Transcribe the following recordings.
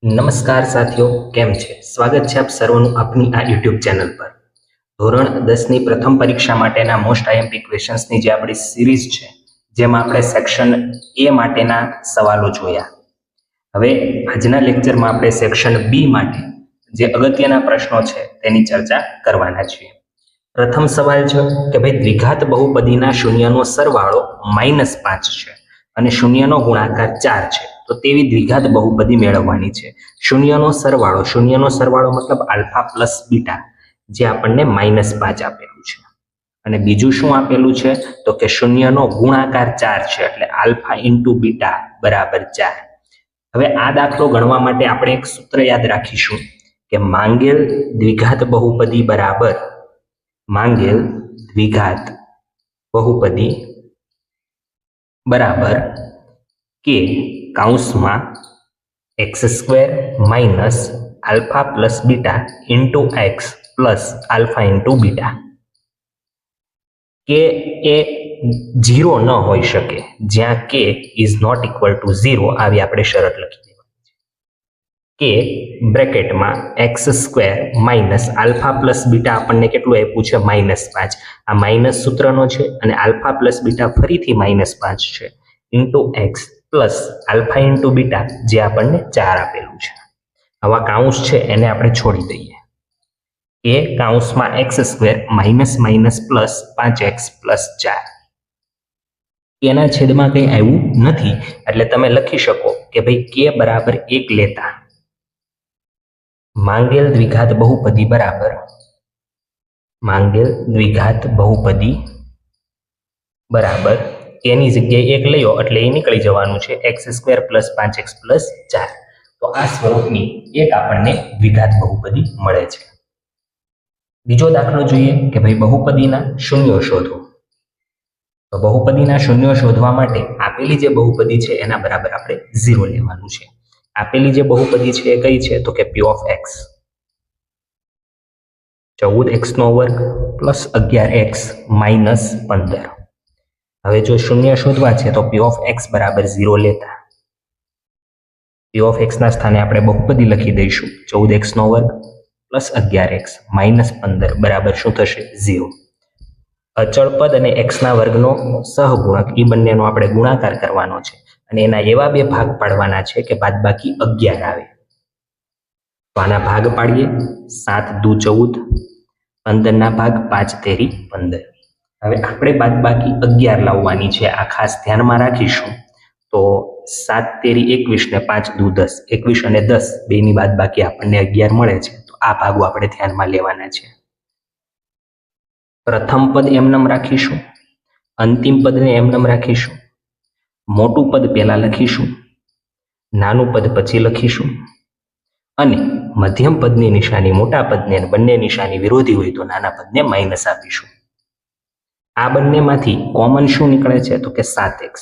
નમસ્કાર સાથીઓ, કેમ છે? સ્વાગત છે આપ સર્વનું આપની આ યુટ્યુબ ચેનલ પર. ધોરણ 10ની પ્રથમ પરીક્ષા માટેના મોસ્ટ આઈએમપી ક્વેશ્ચન્સની જે આપણી સિરીઝ છે, જેમાં આપણે સેક્શન એ માટેના સવાલો જોયા. હવે આજના લેક્ચરમાં આપણે સેક્શન બી માટે જે અગત્યના પ્રશ્નો છે તેની ચર્ચા કરવાના છીએ. પ્રથમ સવાલ છે કે ભાઈ દ્વિઘાત બહુપદીના શૂન્યનો સરવાળો -5 છે અને શૂન્યનો ગુણાકાર 4 છે. તો તેવી દ્વિઘાત બહુપદી મેળવવાની છે. શૂન્યનો સરવાળો મતલબ આલ્ફા પ્લસ બીટા, જે આપણને -5 આપેલું છે. અને બીજું શું આપેલું છે? તો કે શૂન્યનો ગુણાકાર 4 છે, એટલે આલ્ફા ઇન્ટુ બીટા બરાબર 4. હવે આ દાખલો ગણવા માટે આપણે એક સૂત્ર યાદ રાખીશું કે માંગેલ દ્વિઘાત બહુપદી બરાબર કે કૌંસમાં x² minus alpha plus beta into x plus alpha into beta. કે એ 0 ન હોઈ શકે, જ્યાં k is not equal to 0 આવી આપણે શરત લખી દેવાની છે. કે બ્રેકેટમાં x² minus alpha plus beta આપણને કેટલું આપ્યું છે? -5. આ માઇનસ સૂત્રનો છે અને આલ્ફા પ્લસ બીટા ફરીથી -5 છે into x plus alpha into beta, જે આપણને 4 આપેલું છે. આવા કાઉન્સ છે એને આપણે છોડી દઈએ. કે કૌંસમાં x² minus minus plus 5x plus 4. એના છેદમાં કંઈ આવ્યું નથી, એટલે તમે લખી શકો કે ભાઈ k બરાબર 1 લેતા માંગેલ દ્વિઘાત બહુપદી બરાબર એની જગ્યાએ 1 લયો એટલે એ નીકળી જવાનું છે, x² પ્લસ 5x પ્લસ 4. તો આ સ્વરૂપની એક આપણને દ્વિઘાત બહુપદી મળે છે. બીજો દાખલો જોઈએ કે ભાઈ બહુપદીના શૂન્યો શોધો. તો બહુપદીના શૂન્યો શોધવા માટે આપેલી જે બહુપદી છે એના બરાબર આપણે 0 લેવાનું છે. આપેલી જે બહુપદી છે એ કઈ છે? તો કે p of x 14x² plus 11x minus 15. હવે જો શૂન્ય શોધવા છે તો p ઓફ x બરાબર 0 લેતા p ઓફ x ના સ્થાને આપણે બહુપદી લખી દઈશું 14x² પ્લસ 11x માઇનસ 15 બરાબર શું થશે? 0. અચળ પદ અને x ના વર્ગનો સહગુણક એ બંનેનો આપણે ગુણાકાર કરવાનો છે અને એના એવા બે ભાગ પાડવાના છે કે બાદબાકી 11 આવે. તો આના ભાગ પાડીએ. 7 દુ 14, 15 ના ભાગ 5 તેરી 15. હવે આપણે બાદબાકી 11 લાવવાની છે, આ ખાસ ધ્યાનમાં રાખીશું. તો 7 તેરી 21 ને 5 દુ 10, 21 અને 10 બેની બાદબાકી આપણને 11 મળે છે. તો આ ભાગો આપણે ધ્યાનમાં લેવાના છે. પ્રથમ પદ એમનેમ રાખીશું, અંતિમ પદને એમનેમ રાખીશું. મોટું પદ પહેલા લખીશું, નાનું પદ પછી લખીશું અને મધ્યમ પદની નિશાની મોટા પદને, બંને નિશાની વિરોધી હોય તો નાના પદને માઇનસ આપીશું. આ બંનેમાંથી કોમન શું નીકળે છે? તો કે 7x.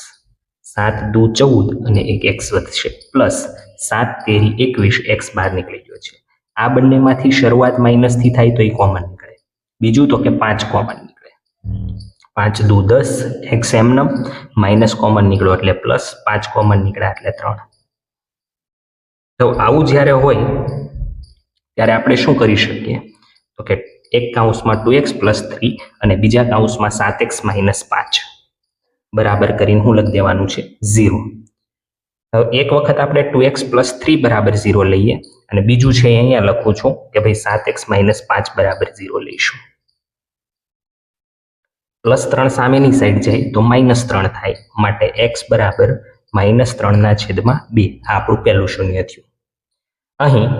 7 દુ 14 અને એક x વધશે પ્લસ 7 તેરી 21, x બહાર નીકળી ગયો છે. આ બંનેમાંથી શરૂઆત માઇનસથી થાય તો એ કોમન નીકળે. બીજું તો કે 5 કોમન નીકળે. 5 દુ 10, x એમનેમ, માઇનસ કોમન નીકળ્યો એટલે પ્લસ, 5 કોમન નીકળ્યા એટલે 3. તો આવું જ્યારે હોય ત્યારે આપણે શું કરી શકીએ? તો કે એક કૌંસમાં 2x પ્લસ 3 અને બીજા કૌંસમાં 7x માઇનસ 5 બરાબર કરીને શું લખી દેવાનું છે? 0. હવે એક વખત આપણે 2x પ્લસ 3 બરાબર 0 લઈએ અને બીજું છે અહીંયા લખું છું કે ભાઈ 7x માઇનસ 5 બરાબર 0 લઈશું. +3 સામેની સાઈડ જાય તો -3 થાય, માટે x બરાબર -3/2. આ આપણું પહેલું શૂન્ય થયું. અહીં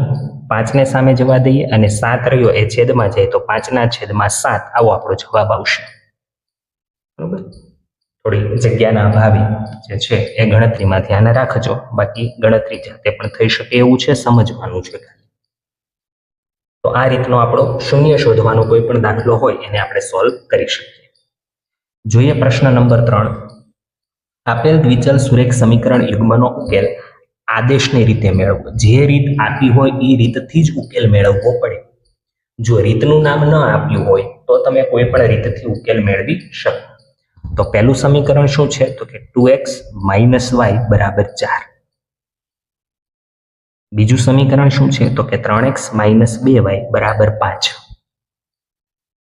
5 ને સામે જવા દઈએ અને 7 રહ્યો એ છેદમાં જાય તો 5/7 આવો આપણો જવાબ આવશે. બરોબર? થોડી જગ્યાના અભાવે જે છે એ ગણતરીમાં ધ્યાન રાખજો, બાકી ગણતરી જાતે પણ થઈ શકે એવું છે, સમજવાનું છે. તો આ રીતનો આપણો શૂન્ય શોધવાનો કોઈ પણ દાખલો હોય એને આપણે સોલ્વ કરી શકીએ. જોઈએ પ્રશ્ન નંબર 3. આપેલ દ્વિચલ સુરેખ સમીકરણ યુગ્મનો ઉકેલ આદેશની રીતે મેળવો. જે રીત આપી હોય એ રીતથી જ ઉકેલ મેળવવો પડે. જો રીતનું નામ ન આપ્યું હોય તો તમે કોઈ પણ રીતથી ઉકેલ મેળવી શકો. તો પહેલું સમીકરણ શું છે? તો કે 2x - y બરાબર 4. બીજું સમીકરણ શું છે તો કે 3x - 2y બરાબર 5.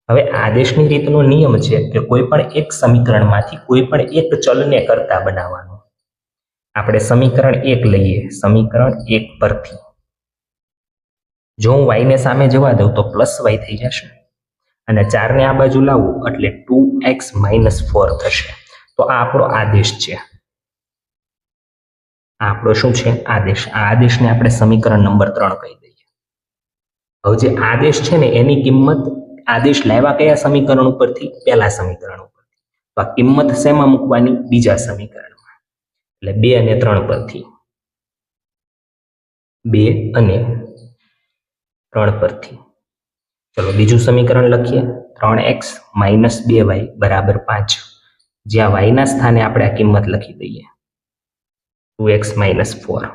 હવે આદેશની રીતનો નિયમ છે કે કોઈ પણ એક સમીકરણમાંથી કોઈ પણ એક ચલને કરતા બનાવવાનો. આપણે સમીકરણ 1 લઈએ. સમીકરણ 1 પરથી જો હું y ને સામે જવા દઉં તો +y થઈ જશે અને 4 ને આ બાજુ લાવું એટલે 2x - 4 થશે. તો આ આપણો આદેશ છે. આ આપણો શું છે? આદેશ. આ આદેશને આપણે સમીકરણ નંબર 3 કહી દઈએ. હવે જે આદેશ છે ને એની કિંમત આદેશ લાવ્યા કયા સમીકરણ ઉપરથી? પહેલા સમીકરણ ઉપરથી. તો આ કિંમત શેમાં મૂકવાની? બીજા સમીકરણમાં. એટલે 2 અને 3 પરથી. 2 અને 3 પરથી. ચલો બીજું સમીકરણ લખીએ. 3x - 2y બરાબર 5. જ્યાં y ના સ્થાને આપણે આ કિંમત લખી દઈએ 2x - 4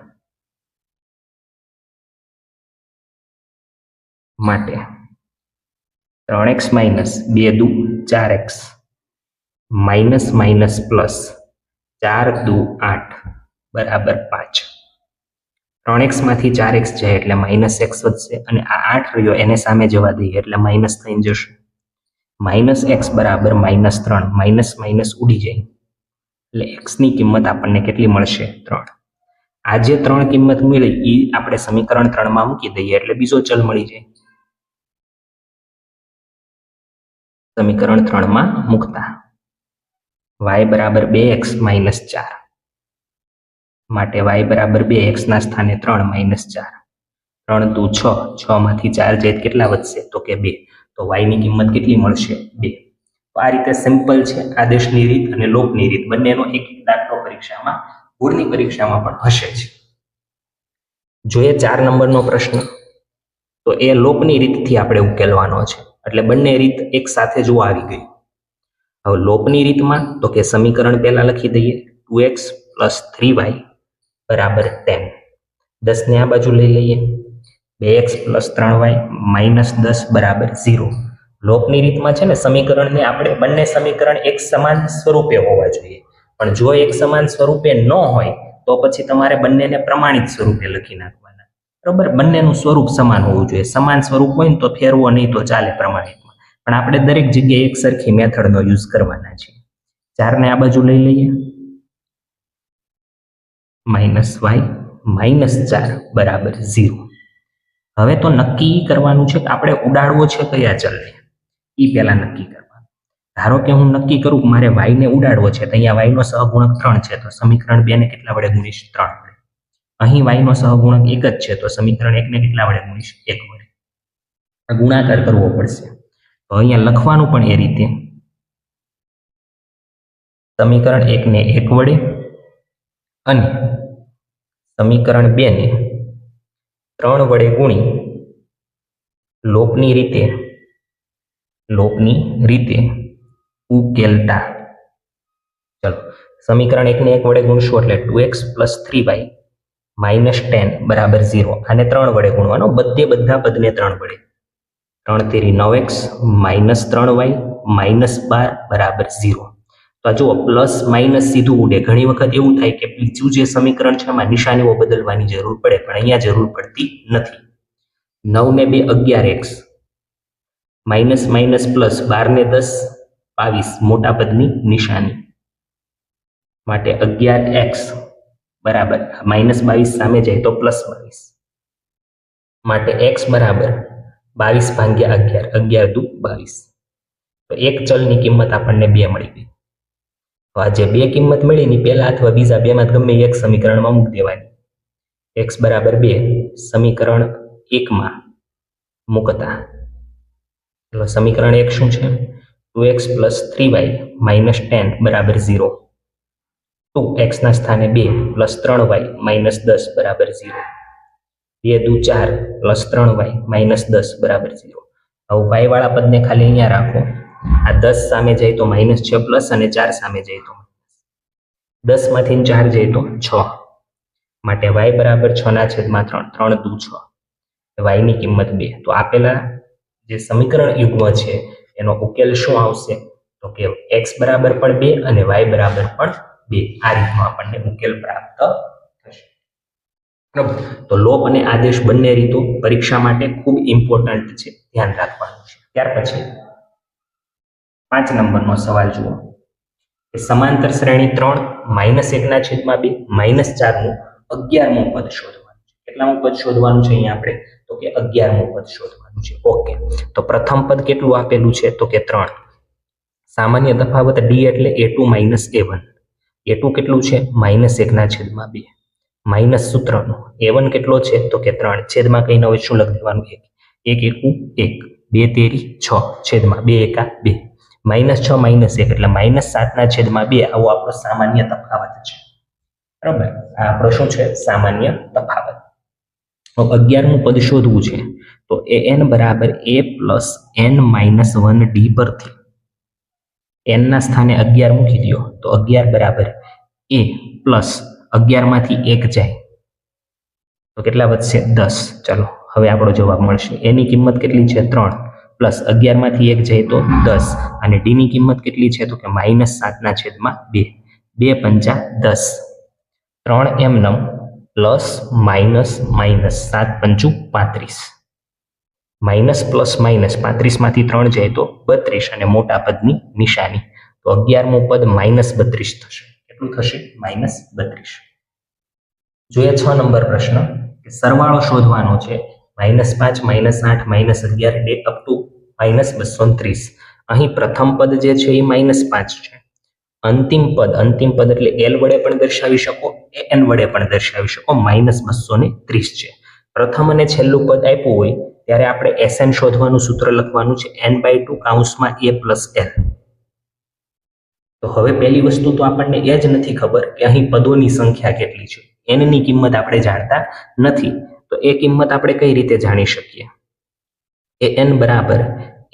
માટે 3x - 2 દુ 4x માઇનસ પ્લસ 4 દુ 8 બરાબર 5. 3x માંથી 4x જાય એટલે -x વધશે અને આ 8 રહ્યો એને સામે જવા દઈએ એટલે માઇનસ થઈને જશે. -x બરાબર -3. માઇનસ ઉડી જાય એટલે x ની કિંમત આપણને કેટલી મળશે? 3. આ જે 3 કિંમત મળી એ આપણે સમીકરણ 3 માં મૂકી દઈએ એટલે બીજો ચલ મળી જાય. સમીકરણ 3 માં મૂકતા y બરાબર 2x - 4 માટે y બરાબર 2x ના સ્થાને 3 - 4. 3 દુ 6. 6 માંથી 4 જાય કેટલા વધશે? તો કે 2. તો y ની કિંમત કેટલી મળશે? 2. તો આ રીતે સિમ્પલ છે. આદેશની રીત અને લોપની રીત બંનેનો એક દાખલો પરીક્ષામાં બોર્ડની પરીક્ષામાં પણ હશે જ. જોઈએ 4 નંબરનો પ્રશ્ન. તો એ લોપની રીતથી આપણે ઉકેલવાનો છે. એટલે બંને રીત એક સાથે જો આવી ગઈ. હવે લોપની રીતમાં તો કે સમીકરણ પહેલા લખી દઈએ 2x + 3y બરાબર 10. 10 ને આ બાજુ લઈ લઈએ 2x + 3y - 10 બરાબર 0. લોપની રીતમાં છે ને સમીકરણને આપણે બંને સમીકરણ એક સમાન સ્વરૂપે હોવા જોઈએ. પણ જો એક સમાન સ્વરૂપે ન હોય તો પછી તમારે બંનેને પ્રમાણિત સ્વરૂપે લખી નાખવાના. બરોબર? બંનેનું સ્વરૂપ સમાન હોવું જોઈએ. સમાન સ્વરૂપ હોય ને તો ફેરવો નહીં તો ચાલે પ્રમાણિતમાં. પણ આપણે દરેક જગ્યાએ એક સરખી મેથડનો યુઝ કરવાના છે. 4 ને આ બાજુ લઈ લઈએ -y - 4 બરાબર 0. હવે તો નક્કી કરવાનું છે કે આપણે ઉડાડવો છે કયા ચલને એ પહેલા નક્કી કરવાનું. ધારો કે હું નક્કી કરું કે મારે y ને ઉડાડવો છે તો અહીંયા y નો સહગુણક 3 છે તો સમીકરણ 2 ને કેટલા વડે ગુણીશ? 3 વડે. અહીં y નો સહગુણક 1 જ છે તો સમીકરણ 1 ને કેટલા વડે ગુણીશ? 1 વડે. ગુણાકાર કરવો પડશે. તો અહીંયા લખવાનું પણ એ રીતે સમીકરણ 1 ને 1 વડે અને સમીકરણ 2 ને 3 વડે ગુણી લોપની રીતે ઉકેલતા. ચલો સમીકરણ 1 ને 1 વડે ગુણશું એટલે 2x + 3y - 10 બરાબર 0. આને 3 વડે ગુણવાનો. બધા પદને 3 વડે. 3 તેરી 9x - 3y - 12 બરાબર 0. તો જુઓ પ્લસ માઇનસ સીધું ઉડે. ઘણી વખત એવું થાય કે બીજું જે સમીકરણ છે એમાં નિશાનીઓ બદલવાની જરૂર પડે પણ અહીંયા જરૂર પડતી નથી. 9 ને 2 11x માઇનસ પ્લસ 12 ને 10 22 મોટા પદની નિશાની માટે 11x બરાબર -22 સામે જાય તો +22 માટે x બરાબર 22 ભાગ્યા 11 11 દુ 22. તો એક ચલની કિંમત આપણને 2 મળી ગઈ. તો આ જે 2 કિંમત મળી ની પહેલા અથવા બીજા બેમાં ગમે એક સમીકરણમાં મૂકી દેવાની. x બરાબર 2 સમીકરણ 1 માં મૂકતા. એટલે સમીકરણ 1 શું છે? 2x + 3y - 10 બરાબર 0. તો x ના સ્થાને 2 + 3y - 10 બરાબર 0. 2 દુ 4 + 3y - 10 બરાબર 0. હવે y વાળા પદને ખાલી અહીંયા રાખો. આ 10 સામે જાય તો -6 પ્લસ અને 4 સામે જાય તો 10 માંથી 4 જાય તો 6 માટે y બરાબર 6/3 3 દુ 6. y ની કિંમત 2. તો આપેલા જે સમીકરણ યુગ્મ છે એનો ઉકેલ શું આવશે? તો કે x બરાબર પણ 2 અને y બરાબર પણ 2. આ રીતનો આપણને ઉકેલ પ્રાપ્ત થશે. બરાબર. તો લોપ અને આદેશ બંને રીતો પરીક્ષા માટે ખૂબ ઇમ્પોર્ટન્ટ છે, ધ્યાન રાખવાનું છે. ત્યાર પછી 5 નંબરનો સવાલ જુઓ કે સમાંતર શ્રેણી 3 -1/2 -4 નું 11મું પદ શોધવાનું છે. કેટલામું પદ શોધવાનું છે અહીંયા આપણે? તો કે 11મું પદ શોધવાનું છે. ઓકે, તો પ્રથમ પદ કેટલું આપેલું છે? તો કે 3. સામાન્ય તફાવત d એટલે a2 - a1. a2 કેટલું છે? -1/2. માઇનસ સૂત્રનો a1 કેટલો છે? તો કે 3. છેદમાં કઈ ન હોય, શું લખી દેવાનું? 1. 1 એકુ 1, 2 તેરી 6, છેદમાં 2 એકા 2. -6 - 1 એટલે -7/2. આવો આપણો સામાન્ય તફાવત છે. બરાબર, આ આપણો શું છે? સામાન્ય તફાવત. 11મું પદ શોધવું છે તો an બરાબર a plus n minus 1 d પરથી n ના સ્થાને 11 મૂકી દો તો 11 બરાબર a પ્લસ 11 માંથી 1 જાય તો કેટલા વધશે? 10. ચલો હવે આપણો જવાબ મળશે. એની કિંમત કેટલી છે? 3 પ્લસ 11 માંથી 1 જાય તો 10 અને ડી ની કિંમત કેટલી છે? તો કે -7/2. 2 પંચા 10. 3 એમનમ પ્લસ માઇનસ માઇનસ 7 પંચું 35. માઇનસ પ્લસ માઇનસ 35 માંથી 3 જાય તો 32 અને મોટા પદની નિશાની તો 11મું પદ -32 થશે. કેટલું થશે? -32. જોઈએ 6 નંબર પ્રશ્ન કે સરવાળો શોધવાનો છે. -5 -8 -11 ડે અપ ટુ -230. અહીં પ્રથમ પદ જે છે એ -5 છે. અંતિમ પદ એટલે એલ વડે પણ દર્શાવી શકો, એન વડે પણ દર્શાવી શકો. -230 છે. પ્રથમ અને છેલ્લું પદ આપ્યું હોય ત્યારે આપણે એસએન શોધવાનું સૂત્ર લખવાનું છે n/2 કૌંસમાં a પ્લસ એલ. તો હવે પહેલી વસ્તુ તો આપણને એ જ નથી ખબર કે અહીં પદોની સંખ્યા કેટલી છે. n ની કિંમત આપણે જાણતા નથી, તો એ કિંમત આપણે કઈ રીતે જાણી શકીએ? an બરાબર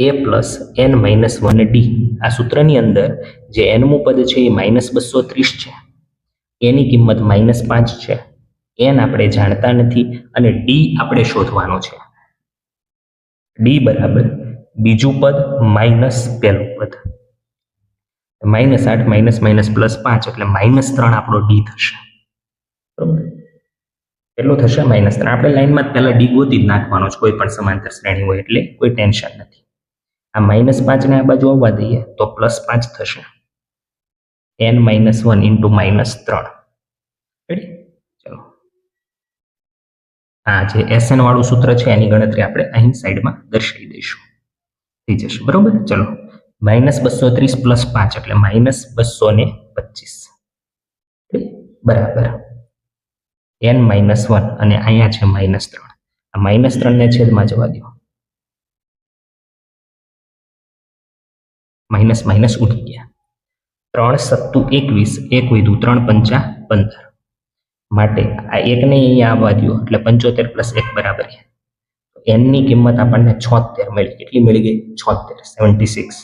a plus n minus 1d. આ સૂત્રની અંદર જે nમું પદ છે એ -230 છે, એની કિંમત -5 છે. n આપણે જાણતા નથી અને d આપણે શોધવાનો છે. d બરાબર બીજું પદ માઇનસ પહેલું પદ. -8 -5 એટલે -3 આપણો d થશે. બરોબર, કેટલું થશે? -3. આપણે લાઈનમાં પહેલા ડી ગોતી જ નાખવાનો છે, કોઈ પણ સમાંતર શ્રેણી હોય એટલે કોઈ ટેન્શન નથી. આ -5 ને આ બાજુ આવવા દઈએ તો +5 થશે. n-1 into -3. રેડી? ચલો, આ જે એસએન વાળું સૂત્ર છે એની ગણતરી આપણે અહીં સાઈડમાં દર્શાવી દઈશું. થઈ જશે. બરોબર, ચલો -230 + 5 એટલે -225 બરાબર n-1 અને અહીંયા છે -3. આ -3 ને છેદમાં જવા દો, માઇનસ માઇનસ ઉડી ગયા. 3 સત્તુ 21, 1 વધ્યું 3 પંચા 15. માટે આ એકને અહીંયા આવવા દો એટલે 75 + 1 બરાબર n ની કિંમત આપણને 76 મળી. કેટલી મળી ગઈ? 76, 76.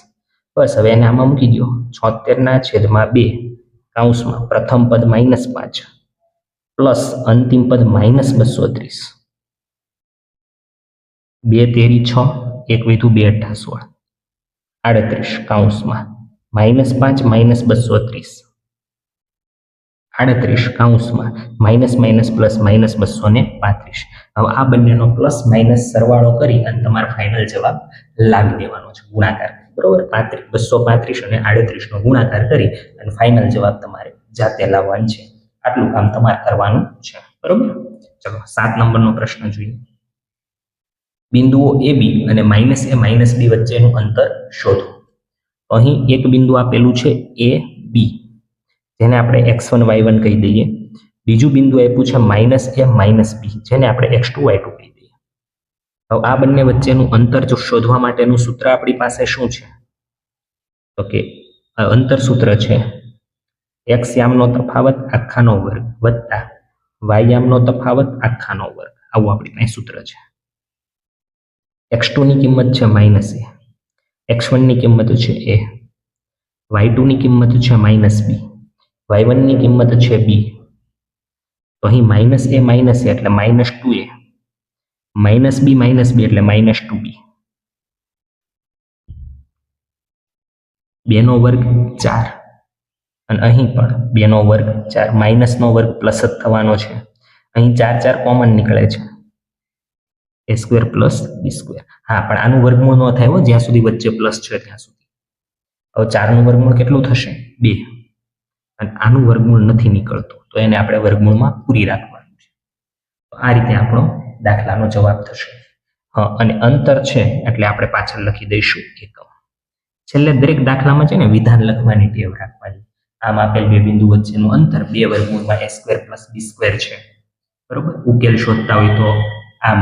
બસ હવે એને આમાં મૂકી દો. 76/2 કૌંસમાં પ્રથમ પદ -5 પ્લસ અંતિમ પદ -230. 2 તેરી 6, 1 વધ્યું 2 * 16, 38 કૌંસમાં -5 -230. 38 કૌંસમાં માઇનસ માઇનસ પ્લસ -235. હવે આ બંનેનો પ્લસ માઇનસ સરવાળો કરી અને તમારે ફાઇનલ જવાબ લાવી દેવાનો છે, ગુણાકાર. બરોબર, 235 અને 38 નો ગુણાકાર કરી અને ફાઇનલ જવાબ તમારે જાતે લાવવાનો છે. આટલું કામ તમારે કરવાનું છે. બરોબર, ચલો 7 નંબરનો પ્રશ્ન જોઈએ. બિંદુઓ a b અને -a -b વચ્ચેનું અંતર શોધો. અહીં એક બિંદુ આપેલું છે a b, જેને આપણે x1 y1 કહી દઈએ. બીજું બિંદુ આપ્યું છે -a -b, જેને આપણે x2 y2 કહી દઈએ. હવે આ બંને વચ્ચેનું અંતર જો શોધવા માટેનું સૂત્ર આપણી પાસે શું છે? તો કે અંતર સૂત્ર છે x યામનો તફાવત આખાનો વર્ગ વત્તા y યામનો તફાવત આખાનો વર્ગ. આવું આપણી પાસે સૂત્ર છે. x2 ની કિંમત છે -a, x1 ની કિંમત છે a, y2 ની કિંમત છે -b, y1 ની કિંમત છે b. તો અહીં -a -a એટલે -2a, -b -b એટલે -2b. 2 નો વર્ગ 4 અને અહીં પણ 2 નો વર્ગ 4. માઇનસનો વર્ગ પ્લસ જ થવાનો છે. અહીં 4 4 કોમન નીકળે છે, a square plus B square. હા, પણ આનું વર્ગમૂળ ન થાય હો, જ્યાં સુધી વચ્ચે પ્લસ છે ત્યાં સુધી. હવે 4 નું વર્ગમૂળ કેટલું થશે? 2. અને આનું વર્ગમૂળ નથી નીકળતું, તો એને આપણે વર્ગમૂળમાં પૂરી રાખવાનું છે. તો આ રીતે આપણો દાખલાનો જવાબ થશે. હા, અને અંતર છે એટલે આપણે પાછળ લખી દઈશું એકમ. છેલ્લે દરેક દાખલામાં છે ને વિધાન લખવાની ટેવ રાખવાની. આમ આપેલ બે બિંદુ વચ્ચેનું અંતર 2 વર્ગમૂળમાં a square plus B square છે. બરોબર. ઉકેલ શોધતા હોય તો આમ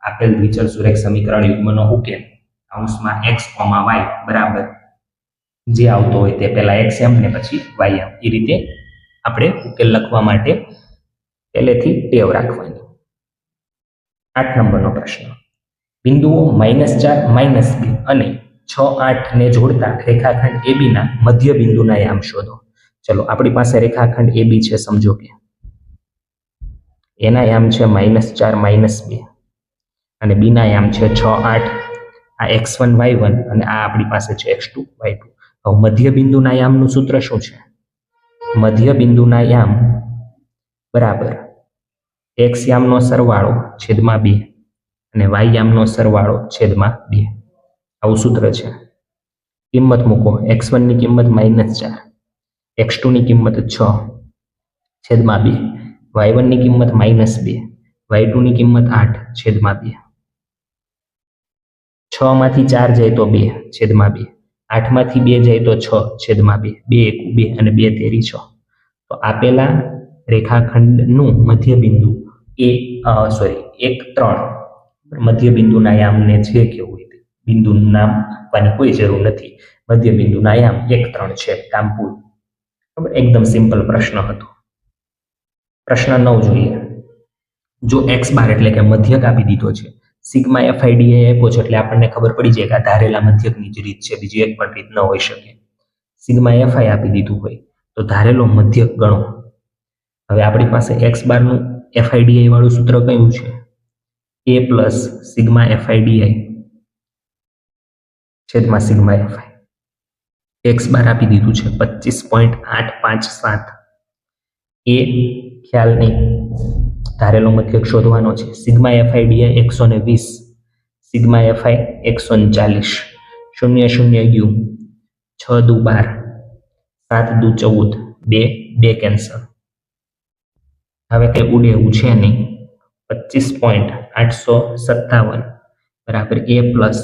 આપેલ દ્વિચલ સુરેખ સમીકરણ યુગ્મનો ઉકેલ કૌંસમાં x, y બરાબર જે આવતો હોય તે પહેલા x m ને પછી y m, એ રીતે આપણે ઉકેલ લખવા માટે પહેલેથી ટેવ રાખવાની. 8 નંબરનો પ્રશ્ન. બિંદુઓ -4, -2 અને 6, 8 ને જોડતા રેખાખંડ AB ના મધ્ય બિંદુના યામ શોધો. ચલો, આપણી પાસે રેખાખંડ AB છે, સમજો કે એના યામ છે -4, -2 અને B ના યામ છે 6, 8. આ x1, y1 અને આ આપણી પાસે છે x2, y2. હવે મધ્ય બિંદુના યામનું સૂત્ર શું છે? મધ્ય બિંદુના યામ બરાબર x યામનો સરવાળો છેદમાં 2 અને y યામનો સરવાળો છેદમાં 2. આવું સૂત્ર છે. કિંમત મૂકો. x1 ની કિંમત -4, x2 ની કિંમત 6 છેદમાં 2, y1 ની કિંમત -2, y2 ની કિંમત 8 છેદમાં 2. 6 માંથી 4 જાય તો 2 છેદમાં 2, 8 માંથી 2 જાય તો 6 છેદમાં 2, 2 1 2 અને 2 તેરી 6. તો આપેલા રેખાખંડનું મધ્ય બિંદુ 1 3 મધ્ય બિંદુના યામને જે કેવું હોય તે બિંદુનું નામ આપવાની કોઈ જરૂર નથી. મધ્ય બિંદુના યામ 1 3 છે. કામ પૂરું. બરાબર, એકદમ સિમ્પલ પ્રશ્ન હતો. પ્રશ્ન 9 જોઈએ. જો x બાર એટલે કે મધ્યક આપી દીધો છે, સિગ્મા FID આપ્યો છે, એટલે આપણને ખબર પડી જાય કે આ ધારેલા મધ્યકની જ રીત છે, બીજી એક પણ રીત ન હોઈ શકે. સિગ્મા FI આપી દીધું હોય તો ધારેલો મધ્યક ગણો. હવે આપણી પાસે x બારનું FIDI વાળું સૂત્ર કયું છે? a પ્લસ સિગ્મા FIDI છેદમાં સિગ્મા FI. x બાર આપી દીધું છે 25.857. એ ખ્યાલ નહીં, ધારેલો મધ્યક શોધવાનો છે. Sigma FIDI 120, sigma FI 140, 0 0 u, 6 દુ 12, 7 દુ 14, 2 કેન્સલ. હવે કંઈ ઉડે એવું છે નહીં. 25.857 બરાબર a પ્લસ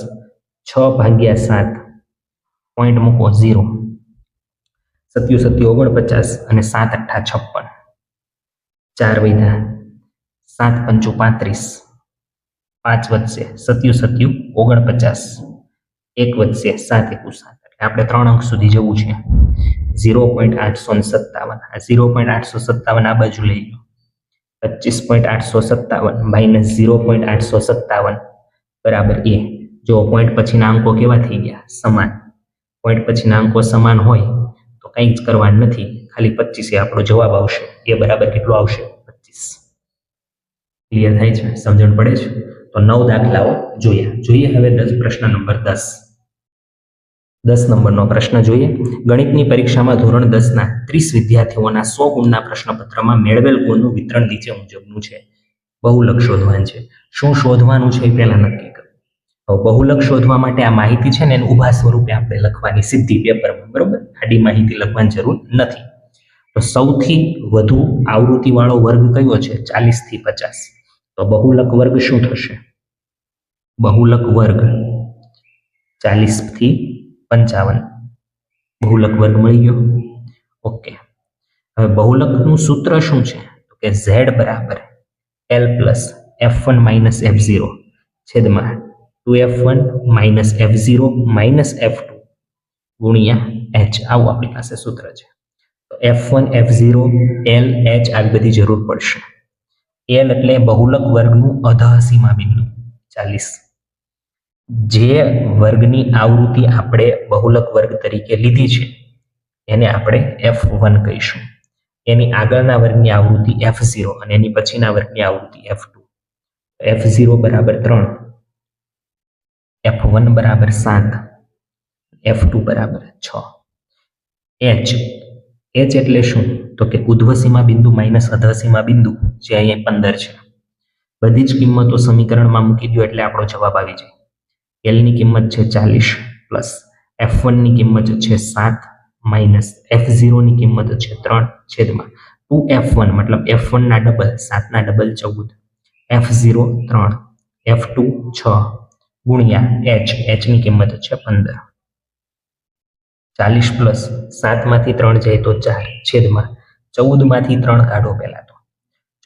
6/7 પોઈન્ટ મૂકો 0, 7 7 49 અને 7 8 56. 4 વધ્યા, 7 5 35, 5 વધશે 7 7 49, 1 વધશે 7 1 7. એટલે આપણે 3 અંક સુધી જવું છે. 0.857. આ 0.857 આ બાજુ લઈ લો. 25.857 માઇનસ 0.857 બરાબર a. જો પોઈન્ટ પછીના અંકો કેવા થઈ ગયા? સમાન. પોઈન્ટ પછીના અંકો સમાન હોય તો કંઈ જ કરવાનું નથી, ખાલી 25 એ આપણો જવાબ આવશે. એ બરાબર કેટલો આવશે? 25. ક્લિયર થાય છે? સમજણ પડે છે? તો 9 દાખલાઓ જોયા. જોઈએ હવે પ્રશ્ન નંબર 10. 10 નંબરનો પ્રશ્ન જોઈએ. ગણિતની પરીક્ષામાં ધોરણ 10ના 30 વિદ્યાર્થીઓના 100 ગુણના પ્રશ્નપત્રમાં મેળવેલ ગુણનું વિતરણ નીચે મુજબનું છે. બહુલક શોધવાનું છે. શું શોધવાનું છે એ પહેલા નક્કી કરો. હવે બહુલક શોધવા માટે આ માહિતી છે ને એને ઊભા સ્વરૂપે આપણે લખવાની સીધી પેપરમાં. બરોબર, આડી માહિતી લખવાની જરૂર નથી. તો સૌથી વધુ આવૃત્તિવાળો વર્ગ કયો છે? 40 થી 50. તો બહુલક વર્ગ શું થશે? બહુલક વર્ગ 40 થી 55. બહુલક વર્ગ મળી ગયો. ઓકે. હવે બહુલકનું સૂત્ર શું છે? તો કે z બરાબર l plus f1 minus f0 છેદમાં 2f1 minus f0 minus f2 ગુણ્યા h. આવું આપણી પાસે સૂત્ર છે. તો f1 f0 l h આવી બધી જરૂર પડશે. l એટલે બહુલક વર્ગનું અધઃસીમા બિંદુ 40. જે વર્ગની આવૃત્તિ આપણે બહુલક વર્ગ તરીકે લીધી છે એને આપણે f1 કહીશું. એની આગળના વર્ગની આવૃત્તિ f0 અને એની પછીના વર્ગની આવૃત્તિ f2. f0 બરાબર 3, f1 બરાબર 7, f2 બરાબર 6. h એટલે શું? તો કે ઉધ્વ સીમા બિંદુ માઇનસ અધઃ સીમા બિંદુ જે અહીંયા 15 છે. બધી જ કિંમતો સમીકરણમાં મૂકી દો એટલે આપણો જવાબ આવી જાય. L ની કિંમત છે 40 પ્લસ F1 ની કિંમત છે 7 માઇનસ F0 ની કિંમત છે 3 છેદમાં 2F1 મતલબ F1 ના ડબલ 7 ના ડબલ 14 F0 3 F2 6 ગુણ્યા H ની કિંમત છે 15. 40 પ્લસ 7 માંથી 3 જાય તો 4 છેદમાં 14 માંથી 3 કાઢો. પહેલા તો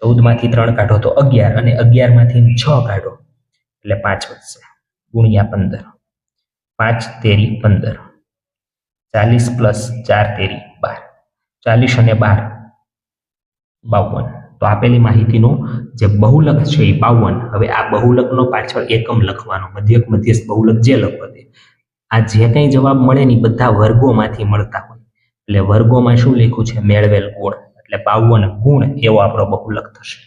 14 માંથી 3 કાઢો તો 11 અને 11 માંથી 6 કાઢો એટલે 5 વધશે ગુણ્યા 15. 5 તેરી 15. 40 પ્લસ 4 તેરી 12. 40 અને 12 52. તો આપેલી માહિતીનો જે બહુલક છે એ 52. હવે આ બહુલકનો પાછળ એકમ લખવાનો, મધ્યક મધ્યસ્થ બહુલક જે લખો તે આ જે કંઈ જવાબ મળે ને બધા વર્ગોમાંથી મળતા હોય એટલે વર્ગોમાં શું લખ્યું છે મેળવેલ ગુણ એટલે 52 ગુણ એવો આપણો બહુલક થશે.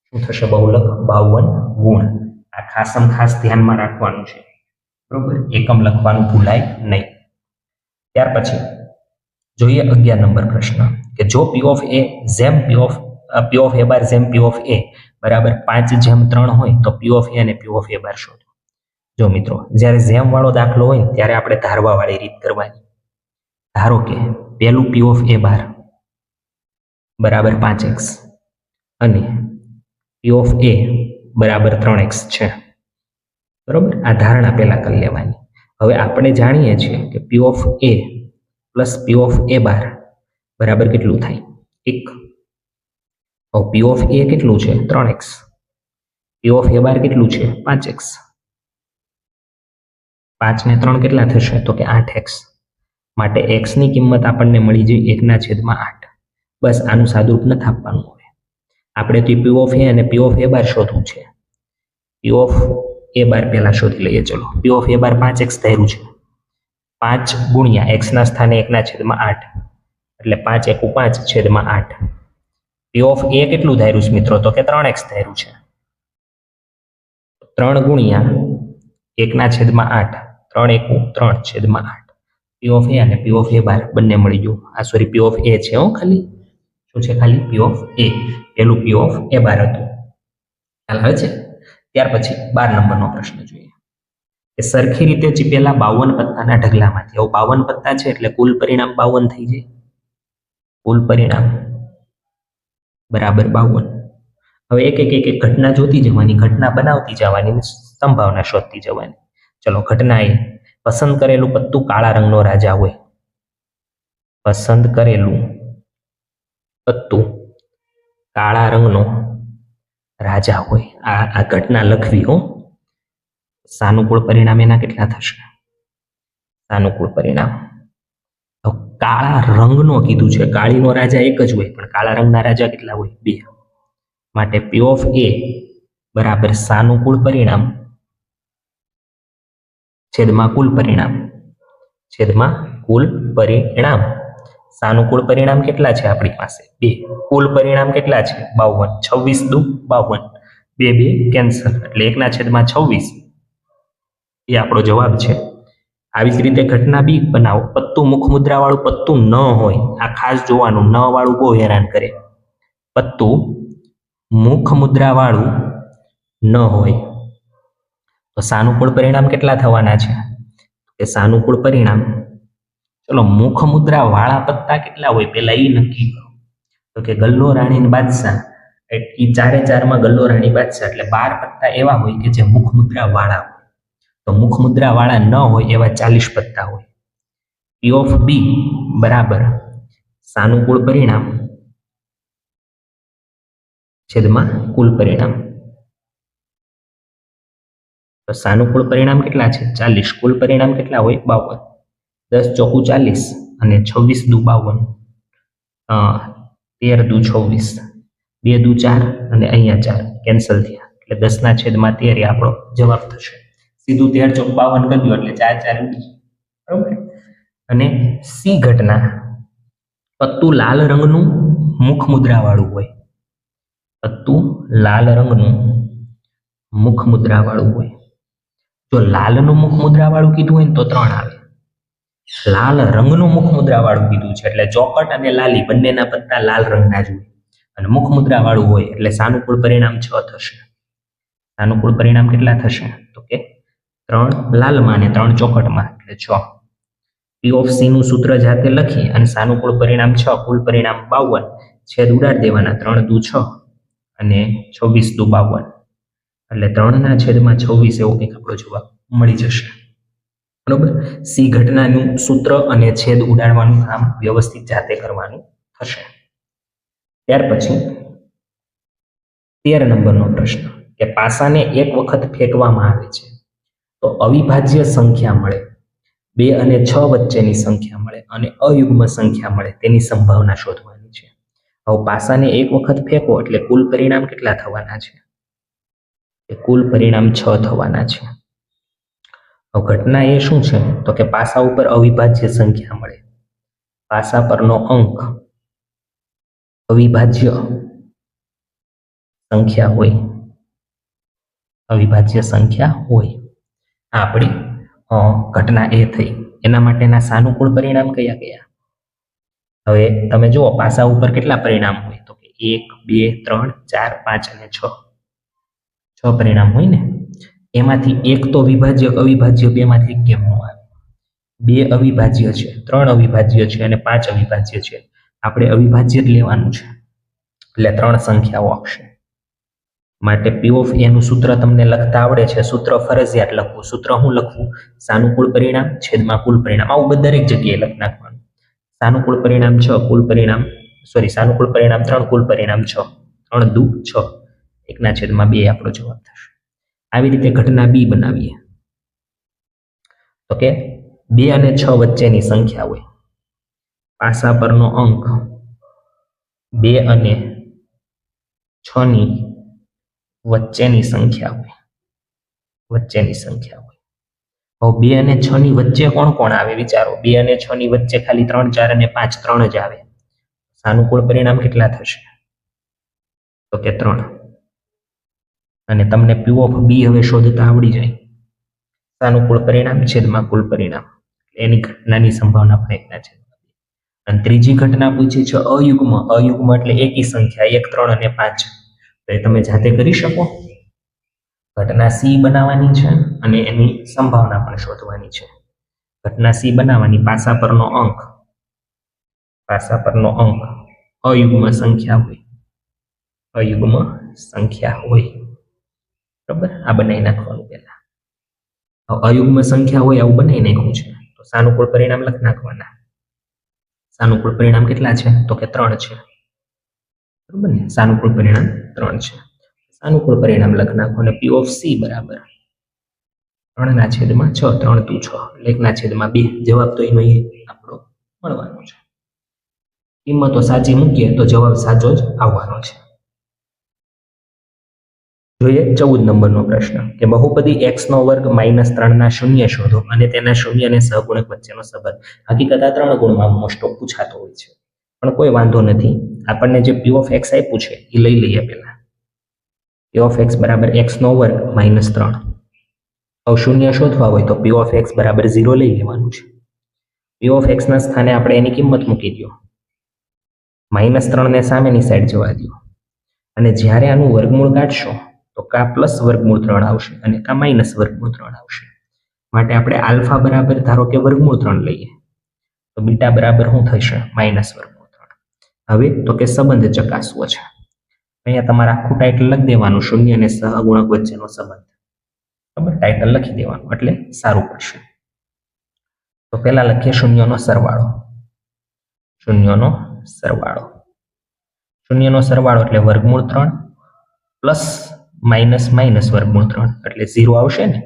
શું થશે બહુલક 52 ગુણ. આ ખાસ ધ્યાનમાં રાખવાનું છે બરોબર, એકમ લખવાનું ભૂલાય નહીં. ત્યાર પછી જોઈએ 11 નંબર પ્રશ્ન કે જો P of A જેમ P of A બાર જેમ P of A બરાબર 5:3 હોય તો P of A અને P of A બાર શોધો. જો મિત્રો જ્યારે જેમ વાળો દાખલો હોય ત્યારે આપણે ધારવા વાળી રીત કરવાની. ધારો કે પહેલું P of A બાર બરાબર 5x અને P of A બરાબર 3x છે બરોબર. આ ધારણા પહેલા કરી લેવાની. હવે આપણે જાણીએ છીએ કે P of A plus P of A બાર બરાબર કેટલું થાય 1. હવે P of A કેટલું છે 3x. P of A બાર કેટલું છે 5x. 5 ને 3 કેટલા થશે તો કે 8x. માટે x ની કિંમત આપણને મળી જાય 1/8. બસ આનું સાદુરૂપ નથી આપવાનું. હવે આપણે તો P of A અને P of A બાર શોધવું છે. P of A બાર પહેલા શોધી લઈએ. ચલો P of A bar 5x ધાર્યું છે. 5 ગુણ્યા x ના સ્થાને 1/8 એટલે 5 × 5 છેદમાં 8. P of A કેટલું ધાર્યું છે મિત્રો તો કે 3x ધાર્યું છે. 3 ગુણ્યા 1/8 3 × 3 છેદમાં 8. P of A અને P of A બાર બંને મળી ગયું. આ સોરી P of A છે ખાલી શું છે ખાલી P of A. પેલું P of A બાર હતું. ખ્યાલ આવે છે. ત્યાર પછી 12 નંબરનો પ્રશ્ન જોઈએ કે સરખી રીતે ચીપેલા 52 પત્તાના ઢગલામાંથી આવું 52 પત્તા છે એટલે કુલ પરિણામ 52 થઈ જાય. કુલ પરિણામ બરાબર 52. હવે એક ઘટના જોતી જવાની, ઘટના બનાવતી જવાની, સંભાવના શોધતી જવાની. ચલો ઘટના એ પસંદ કરેલું પત્તું કાળા રંગનો રાજા હોય. પસંદ કરેલું પત્તું કાળા રંગનો રાજા હોય. આ ઘટના લખવી હો. સાનુકૂળ પરિણામ એના કેટલા થશે? સાનુકૂળ પરિણામ કાળા રંગનો કીધું છે. કાળીનો રાજા એક જ હોય પણ કાળા રંગના રાજા કેટલા હોય? 2. માટે P of A બરાબર સાનુકૂળ પરિણામ છેદમાં કુલ પરિણામ છેદમાં કુલ પરિણામ. સાનુકૂળ પરિણામ કેટલા છે આપણી પાસે? 2. કુલ પરિણામ કેટલા છે? 52. 26 દુ 52. 2 કેન્સલ એટલે 1/26 એ આપણો જવાબ છે. આવી જ રીતે ઘટના બી બનાવો. પત્તું મુખ મુદ્રા વાળું પત્તું ન હોય. આ ખાસ જોવાનું, ન વાળું બહુ હેરાન કરે. પત્તું મુખ મુદ્રા વાળું ન હોય તો સાનુકૂળ પરિણામ કેટલા થવાના છે? કે સાનુકૂળ પરિણામ ચલો મુખ મુદ્રા વાળા પત્તા કેટલા હોય પેલા એ નક્કી કરો. તો કે ગલ્લો રાણી બાદશાહ એ 4 માં ગલ્લો રાણી બાદશાહ એટલે 12 પત્તા એવા હોય કે જે મુખ મુદ્રા વાળા હોય. તો મુખ મુદ્રા વાળા ન હોય એવા 40 પત્તા હોય. P of B બરાબર સાનુકૂળ પરિણામ છેદમાં કુલ પરિણામ. તો સાનુકૂળ પરિણામ કેટલા છે? 40. કુલ પરિણામ કેટલા હોય? 52. 10 ચોકું 40 અને 26 દુ 52. 13 દુ 26. 2 દુ 4 અને અહીંયા 4 કેન્સલ થયા એટલે 10/13 આપણો જવાબ થશે. સીધું 13 ચોક 52 કર્યું એટલે 4 4 ઉડી બરોબર. અને સી ઘટના પત્તું લાલ રંગનું મુખ મુદ્રા વાળું હોય. પત્તું લાલ રંગનું મુખ મુદ્રા વાળું હોય. જો લાલનું મુખ મુદ્રા વાળું કીધું હોય ને તો 3 આવે. લાલ રંગનું મુખ મુદ્રા વાળું કીધું છે એટલે ચોકટ અને લાલી બંનેના પત્તા લાલ રંગના જ હોય અને મુખ મુદ્રા વાળું હોય એટલે સાનુકૂળ પરિણામ 6 થશે. સાનુકૂળ પરિણામ કેટલા થશે તો કે 3 લાલમાં અને 3 ચોકટમાં એટલે 6. પી ઓફ સી નું સૂત્ર જાતે લખી અને સાનુકૂળ પરિણામ 6 કુલ પરિણામ 52 છેદ ઉડાડી દેવાના 3 દુ 6 અને 26 દુ 52 એટલે 3/26 એવો કંઈક આપણો જવાબ મળી જશે. બરોબર. સી ઘટનાનું સૂત્ર અને છેદ ઉડાડવાનું કામ વ્યવસ્થિત જાતે કરવાનું થશે. ત્યાર પછી 13 નંબરનો પ્રશ્ન કે પાસાને એક વખત ફેંકવામાં આવે છે તો અવિભાજ્ય સંખ્યા મળે, 2 અને 6 વચ્ચેની સંખ્યા મળે અને અયુગ્મ સંખ્યા મળે તેની સંભાવના શોધવાની છે. હવે પાસાને એક વખત ફેંકો એટલે કુલ પરિણામ કેટલા થવાના છે? કુલ પરિણામ 6 થવાના છે. હવે ઘટના એ શું છે તો કે પાસા ઉપર અવિભાજ્ય સંખ્યા મળે, પાસા પરનો અંક અવિભાજ્ય સંખ્યા હોય, અવિભાજ્ય સંખ્યા હોય. આ આપણી ઘટના એ થઈ. એના માટેના સાનુકૂળ પરિણામ કયા કયા? હવે તમે જુઓ પાસા ઉપર કેટલા પરિણામ હોય તો કે 1 2 3 4 5 અને 6 પરિણામ હોય ને. એમાંથી એક તો વિભાજ્ય અવિભાજ્ય બેમાંથી કેમ ન આવે? 2 અવિભાજ્ય છે, 3 અવિભાજ્ય છે અને 5 અવિભાજ્ય છે. આપણે અવિભાજ્ય જ લેવાનું છે એટલે 3 સંખ્યાઓ આવશે. માટે પી ઓફ એ નું સૂત્ર તમને લખતા આવડે છે. સૂત્ર ફરજિયાત લખવું. સૂત્ર હું લખવું? સાનુકૂળ પરિણામ છેદમાં કુલ પરિણામ. આવું દરેક જગ્યાએ લખી નાખવાનું. સાનુકૂળ પરિણામ 6 કુલ પરિણામ સાનુકૂળ પરિણામ 3 કુલ પરિણામ 6 3 દુ 6 1/2 આપણો જવાબ થશે. આવી રીતે ઘટના બી બનાવીએ તો કે 2 અને 6 વચ્ચેની સંખ્યા હોય, પાસા પરનો અંક 2 અને 6 ની વચ્ચેની સંખ્યા હોય, વચ્ચેની સંખ્યા હોય. હવે 2 અને 6 ની વચ્ચે કોણ કોણ આવે વિચારો? 2 અને 6 ની વચ્ચે ખાલી 3 4 અને 5 3 જ આવે. સાનુકૂળ પરિણામ કેટલા થશે તો કે 3. અને તમને પી ઓફ બી હવે શોધતા આવડી જાય. સાનુકૂળ પરિણામ છેદમાં કુલ પરિણામ એની ઘટનાની સંભાવના પણ 1/2. અને ત્રીજી ઘટના પૂછી છે અયુગ્મ. અયુગ્મ એટલે એકી સંખ્યા 1 3 અને 5. તો એ તમે જાતે કરી શકો. ઘટના સી બનાવવાની છે અને એની સંભાવના પણ શોધવાની છે. ઘટના સી બનાવવાની, પાસા પરનો અંક અયુગ્મ સંખ્યા હોય, અયુગ્મ સંખ્યા હોય. બરાબર. આ બનાવી નાખવાનું પહેલા. અયુગ્મ સંખ્યા હોય આવું બનાવી નાખ્યું છે તો સાનુકૂળ પરિણામ લખી નાખવાના. સાનુકૂળ પરિણામ કેટલા છે તો કે 3 છે. બરાબર ને? સાનુકૂળ પરિણામ 3 છે. સાનુકૂળ પરિણામ લખી નાખો અને પી ઓફ સી બરાબર 3/6 3 દુ 6 1/2. જવાબ તો એનો આપણો મળવાનો છે. કિંમતો સાચી મૂકીએ તો જવાબ સાચો જ આવવાનો છે. જોઈએ 14 નંબરનો પ્રશ્ન કે બહુપદી x² -3 ના શૂન્ય શોધો અને તેના શૂન્ય અને સહગુણક વચ્ચેનો સંબંધ. હકીકત આ 3 ગુણમાં મોસ્ટ ઓફ પૂછાતો હોય છે પણ કોઈ વાંધો નથી. આપણને જે પી ઓફ એક્સ આપ્યું છે એ લઈ લઈએ પહેલા. પી ઓફ એક્સ બરાબર x² -3. હવે શૂન્ય શોધવા હોય તો પી ઓફ એક્સ બરાબર 0 લઈ લેવાનું છે. પી ઓફ એક્સ ના સ્થાને આપણે એની કિંમત મૂકી દો. -3 ને સામેની સાઈડ જવા દો અને જ્યારે આનું વર્ગમૂળ કાઢશો તો કા +√3 આવશે અને કા -√3 આવશે. માટે આપણે આલ્ફા બરાબર ધારો કે √3 લઈએ તો બીટા બરાબર શું થશે? -√3. હવે તો કે સંબંધ ચકાસવો છે. અહીંયા તમારે આખું ટાઇટલ લખી દેવાનું, શૂન્ય અને સહગુણક વચ્ચેનો સંબંધ. બરાબર. ટાઇટલ લખી દેવાનું એટલે સારું પડશે. તો પહેલા લખીએ શૂન્યનો સરવાળો. શૂન્યનો સરવાળો એટલે વર્ગમૂળ 3 પ્લસ માઇનસ વર્ગમૂળ 3 એટલે 0 આવશે ને.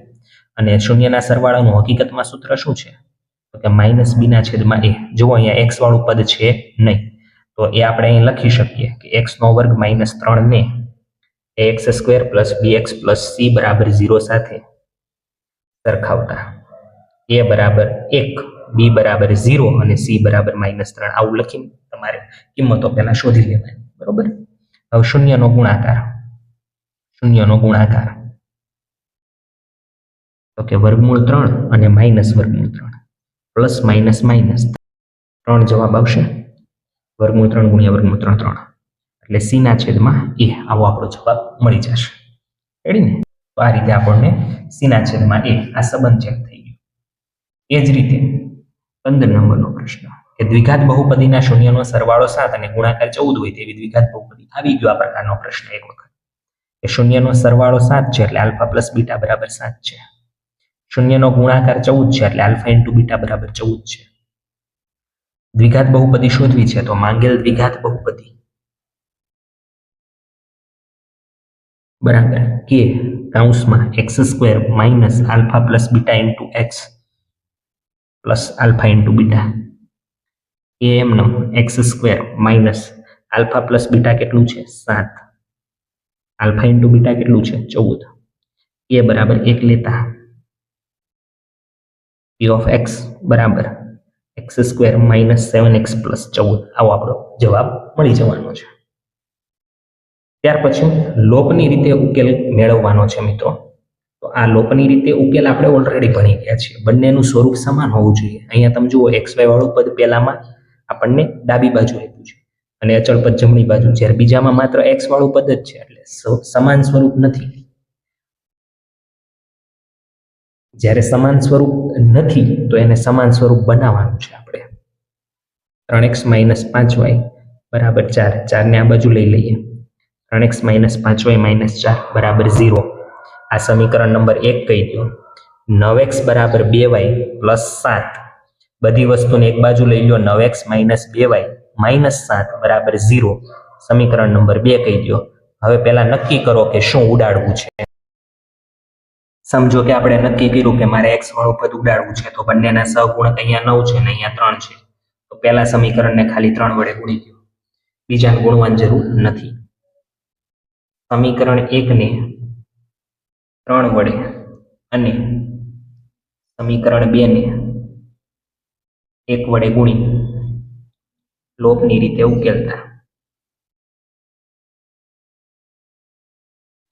અને શૂન્યના સરવાળાનું હકીકતમાં સૂત્ર શું છે તો કે -b/a. જુઓ અહીંયા x વાળું પદ છે નહીં તો એ આપણે અહીં લખી શકીએ કે x² -3 ને ax² bx c બરાબર 0 સાથે સરખાવતા a બરાબર 1, b બરાબર 0 અને c બરાબર -3 આવું લખીને તમારે કિંમતો પહેલા શોધી લેવાની. બરોબર. હવે શૂન્યનો ગુણાકાર તો કે વર્ગમૂળ 3 અને -√3. પ્લસ માઇનસ માઇનસ 3 જવાબ આવશે. વર્ગમૂળ 3 ગુણ્યા વર્ગમૂળ 3 3 એટલે સી ના છેદમાં એ આવો આપણો જવાબ મળી જશે. રેડી ને? તો આ રીતે આપણને સી ના છેદમાં એ આ સંબંધ ચેક થઈ ગયો. એ જ રીતે 15 નંબરનો પ્રશ્ન કે દ્વિઘાત બહુપદીના શૂન્યનો સરવાળો 7 અને ગુણાકાર 14 હોય તેવી દ્વિઘાત બહુપદી. આવી ગયો આ પ્રકારનો પ્રશ્ન એક વખત કે શૂન્યનો સરવાળો 7 છે એટલે આલ્ફા પ્લસ બીટા બરાબર 7 છે. શૂન્યનો ગુણાકાર 14 છે એટલે આલ્ફા ઇન્ટુ બીટા બરાબર 14 છે. દ્વિઘાત બહુપદી શોધવી છે તો માંગેલ દ્વિઘાત બહુપદી બરાબર કે કૌંસમાં x² minus alpha plus beta into x plus alpha into beta એ એમનો x² minus alpha plus beta કેટલું છે 7 આલ્ફા ઇન્ટુ બીટા કેટલું છે 14 એ બરાબર 1 લેતા p ઓફ x બરાબર x² માઇનસ 7x પ્લસ 14 આવો આપણો જવાબ મળી જવાનો છે. ત્યાર પછી લોપની રીતે ઉકેલ મેળવવાનો છે મિત્રો. તો આ લોપની રીતે ઉકેલ આપણે ઓલરેડી ભણી ગયા છીએ. બંનેનું સ્વરૂપ સમાન હોવું જોઈએ. અહીંયા તમે જુઓ xy વાળું પદ પહેલામાં આપણને ડાબી બાજુ આપ્યું છે અને અચળ પદ જમણી બાજુ, જ્યારે બીજામાં માત્ર x વાળું પદ જ છે એટલે સમાન સ્વરૂપ નથી. જ્યારે સમાન સ્વરૂપ નથી તો એને સમાન સ્વરૂપ બનાવવાનું છે આપણે. 3x માઇનસ 5y બરાબર 4 4ને આ બાજુ લઈ લઈએ. 3x માઇનસ 5y માઇનસ 4 બરાબર 0. આ સમીકરણ નંબર 1 કહી દો. 9x બરાબર 2y પ્લસ 7 બધી વસ્તુને એક બાજુ લઈ લો. 9x માઇનસ 2y માઇનસ 7 બરાબર 0 સમીકરણ નંબર 2 કહી દો. હવે પહેલા નક્કી કરો કે શું ઉડાડવું છે. સમજો કે આપણે નક્કી કર્યું કે મારે x વાળું પદ ઉડાડવું છે તો બંનેના સહગુણક અહીંયા 9 છે અને અહીંયા 3 છે. તો પહેલા સમીકરણને ખાલી 3 વડે ગુણી દો, બીજાને ગુણવાની જરૂર નથી. સમીકરણ 1 ને 3 વડે અને સમીકરણ 2 ને 1 વડે ગુણી લોપની રીતે ઉકેલતા.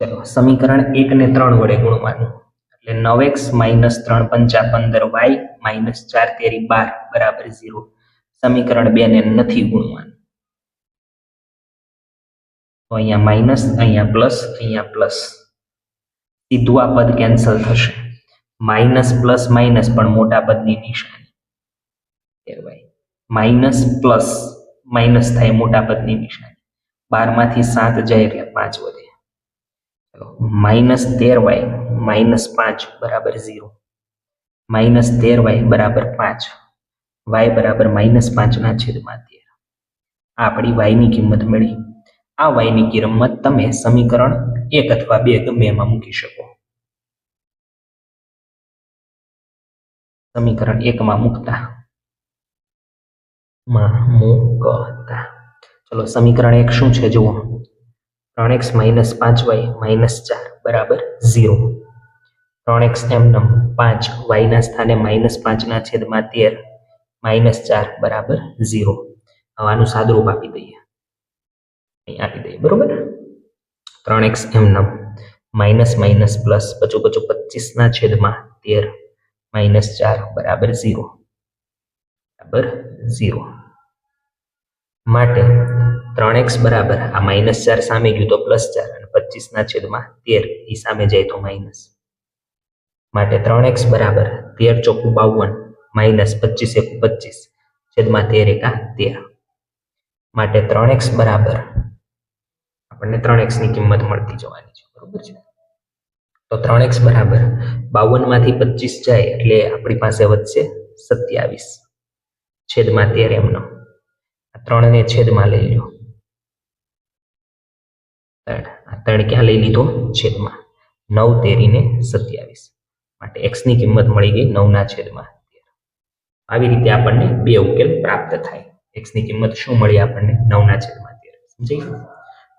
ચલો સમીકરણ 1 ને 3 વડે ગુણવાનું એટલે 9x માઇનસ 3 પંચા 15y માઇનસ 4 તેરી 12 બરાબર 0. સમીકરણ 2 ને નથી ગુણવાનું તો અહીંયા માઇનસ અહીંયા પ્લસ સીધું આ પદ કેન્સલ થશે. માઇનસ પ્લસ માઇનસ પણ મોટા પદની નિશાની કહેવાય. માઇનસ પ્લસ માઇનસ થાય મોટા પદની નિશાની. 12 માંથી 7 જાય એટલે 5 વધે. માઇનસ 13y માઇનસ 5 બરાબર 0. માઇનસ 13y બરાબર 5 y બરાબર માઇનસ 5 ના છેદમાં 13. આપણી y ની કિંમત મળી. આ y ની કિંમત તમે સમીકરણ 1 અથવા 2 ગમે એમાં મૂકી શકો. સમીકરણ 1 માં મૂકતા ચલો સમીકરણ 1 શું છે જુઓ. 3x માઇનસ 5y માઇનસ 4 બરાબર 0. 3x એમનમ 5 y ના સ્થાને માઇનસ 5 ના છેદમાં 13 માઇનસ 4 બરાબર 0. આનું સાદુરૂપ આપી દઈએ, અહીં આપી દઈએ બરોબર. 3x એમનમ માઇનસ માઇનસ પ્લસ 25 ના છેદમાં 13 માઇનસ 4 બરાબર 0 બરાબર 0. માટે 3x બરાબર આ માઇનસ 4 સામે ગયું તો પ્લસ 4 અને 25 ના છેદમાં 13 એ સામે જાય તો માઇનસ. માટે 3x બરાબર 13 ચોખ્ખું 52 માઇનસ 25 એકુ 25 છેદમાં 13 એકા 13. માટે 3x બરાબર આપણને 3x ની કિંમત મળતી જવાની છે બરોબર છે. તો 3x બરાબર 52 માંથી 25 જાય એટલે આપણી પાસે વધશે 27 છેદમાં 13 એમનો. 3 ને છેદમાં લઈ લો. 3 ક્યાં લઈ લીધો છેદમાં. 9 તેરીને 27 માટે x ની કિંમત મળી ગઈ 9 ના છેદમાં 13. આવી રીતે આપણને બે ઉકેલ પ્રાપ્ત થાય. x ની કિંમત શું મળી આપણને 9 ના છેદમાં 13. સમજાયું?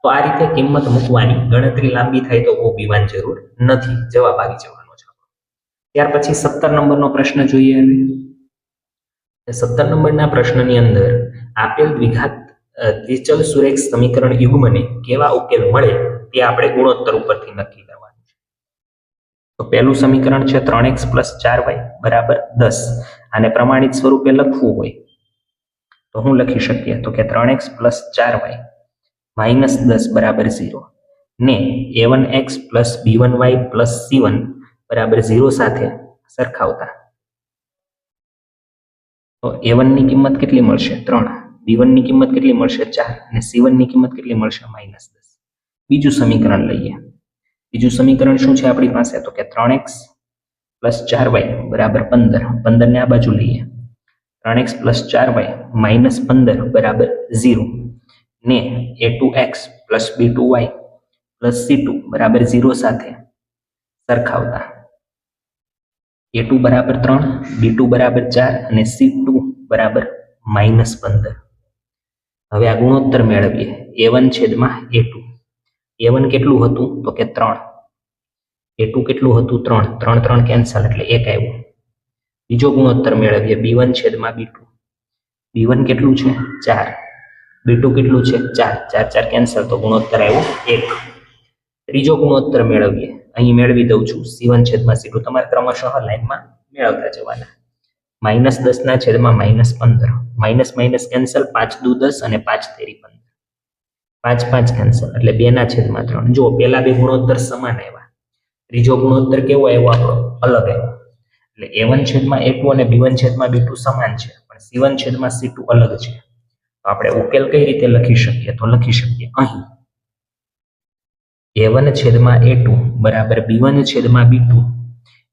તો આ રીતે કિંમત મૂકવાની. ગણતરી લાંબી થાય તો બહુ પીવાની જરૂર નથી, જવાબ આવી જવાનો છે. ત્યાર પછી 17 નંબરનો પ્રશ્ન જોઈએ. હવે 17 નંબરના પ્રશ્નની અંદર આપેલ દ્વિઘાત દ્વિચલ સુરેખ સમીકરણ યુગ્મને કેવા ઉકેલ મળે તે આપણે ગુણોત્તર ઉપરથી નક્કી કરવાનું છે. તો પહેલું સમીકરણ છે 3x + 4y બરાબર 10. આને પ્રમાણિત સ્વરૂપે લખવું હોય તો શું લખી શકીએ? તો કે 3x + 4y - 10 બરાબર 0 ને a1x + b1y + c1 બરાબર 0 સાથે સરખાવતા તો a1 ની કિંમત કેટલી મળશે? 3. b1 ની કિંમત કેટલી મળશે? 4 અને c1 ની કિંમત કેટલી મળશે? -10. બીજું સમીકરણ લઈએ. બીજું સમીકરણ શું છે આપણી પાસે? તો કે 3x + 4y બરાબર 15. 15 ને આ બાજુ લઈએ. 3x + 4y - 15 બરાબર 0 ને a2x + b2y + c2 બરાબર 0 સાથે સરખાવતા a2 બરાબર 3, b2 બરાબર 4 અને c2 બરાબર -15. હવે આ ગુણોત્તર મેળવીએ. a1 છેદમાં a2. a1 કેટલું હતું? તો કે 3. a2 કેટલું હતું? 3. 3 3 કેન્સલ એટલે 1 આવ્યું. બીજો ગુણોત્તર મેળવીએ. b1 છેદમાં b2. b1 કેટલું છે? 4. b2 કેટલું છે? 4. 4 4 કેન્સલ તો ગુણોત્તર આવ્યો 1. ત્રીજો ગુણોત્તર મેળવીએ. અહીં મેળવી દઉં છું. c1 છેદમાં c2. તમારે ક્રમશઃ લાઈનમાં મેળવતા જવાના. -10 ના છેદમાં -15. Minus minus cancel. 5 દુ 10 અને 5 તેરી 15. 5 5 કેન્સલ એટલે 2 ના છેદમાં 3. જો પેલા બે ગુણોત્તર સમાન આવ્યા. ત્રીજો ગુણોત્તર કેવો આવ્યો? આપણો અલગ આવ્યો. એટલે a1 છેદમાં a2 અને b1 છેદમાં b2 સમાન છે, પણ c1 છેદમાં c2 અલગ છે. તો આપણે ઉકેલ કઈ રીતે લખી શકીએ? તો લખી શકીએ અહીં a1 છેદમાં a2 બરાબર b1 છેદમાં b2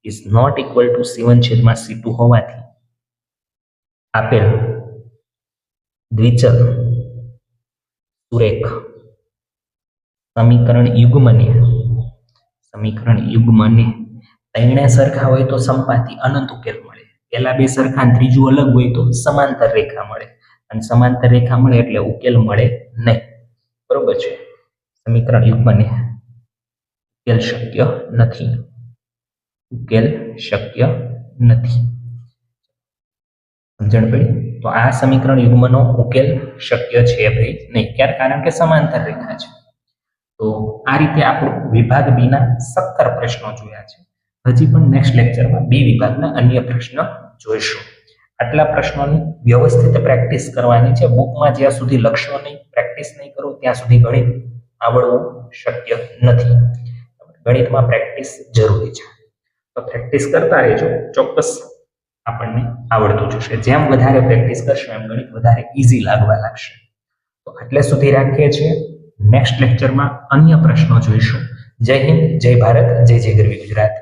is not equal two c1 છેદમાં c2 હોવાથી આપેલ દ્વિચલ સુરેખ સમીકરણ યુગ્મને ત્રણે સરખા હોય તો સંપાતી અનંત ઉકેલ મળે. પેલા બે સરખા અને ત્રીજું અલગ હોય તો સમાંતર રેખા મળે, અને સમાંતર રેખા મળે એટલે ઉકેલ મળે નહીં. બરોબર છે? સમીકરણ યુગ્મને ઉકેલ શક્ય નથી. ઉકેલ શક્ય નથી. સમજણ પડી? તો આ સમીકરણ યુગ્મનો ઉકેલ શક્ય છે ભાઈ નહીં. ક્યારે? કારણ કે સમાંતર રેખા છે. તો આ રીતે આપણે વિભાગ બી ના 17 પ્રશ્નો જોયા છે. હજી પણ નેક્સ્ટ લેક્ચરમાં બી વિભાગના અન્ય પ્રશ્નો જોઈશું. આટલા પ્રશ્નોની વ્યવસ્થિત પ્રેક્ટિસ કરવાની છે. બુકમાં જ્યાં સુધી લખશો નહીં, પ્રેક્ટિસ નહીં કરો ત્યાં સુધી ગણિત આવડવું શક્ય નથી. ગણિતમાં પ્રેક્ટિસ જરૂરી છે. તો પ્રેક્ટિસ કરતા રહેજો, ચોક્કસ આપણને આવડતું જશે. જેમ વધારે પ્રેક્ટિસ કરશો એમ ગણિત વધારે ઈઝી લાગવા લાગશે. તો આટલે સુધી રાખીએ છીએ. નેક્સ્ટ લેક્ચરમાં અન્ય પ્રશ્નો જોઈશું. જય હિન્દ, જય ભારત, જય જય ગરવી ગુજરાત.